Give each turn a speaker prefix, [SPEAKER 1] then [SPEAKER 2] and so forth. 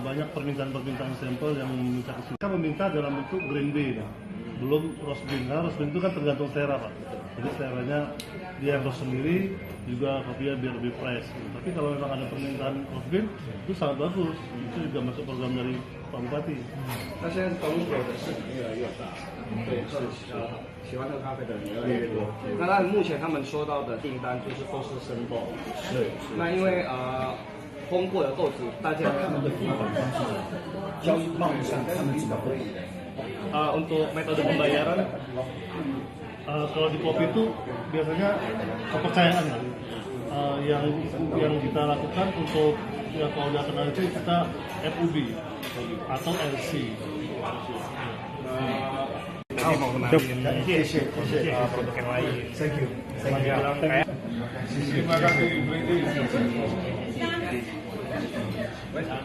[SPEAKER 1] banyak permintaan sampel yang meminta ke sini. Kita meminta dalam bentuk green bean, belum roast bean. Karena roast bean itu kan tergantung selera, Pak. Jadi seleranya dia yang roast sendiri, juga kopinya biar lebih fresh. Tapi kalau memang ada permintaan roast bean, itu sangat bagus. Itu juga masuk program dari Pak Bupati.
[SPEAKER 2] 那现在中国的市场越来越大，对，是喜欢喝咖啡的人越来越多。那但目前他们收到的订单就是都是生豆，是。那因为烘过的豆子，大家
[SPEAKER 3] 他们的付款方式，交易贸易上他们怎么会？
[SPEAKER 2] untuk metode pembayaran
[SPEAKER 1] kalau di kopi itu biasanya kepercayaan kan. Yang kita lakukan untuk ya kalau udah kenal itu kita FUB atau LC.
[SPEAKER 4] 好，我们谢谢produk yang lain.
[SPEAKER 3] Thank you.
[SPEAKER 4] Terima kasih.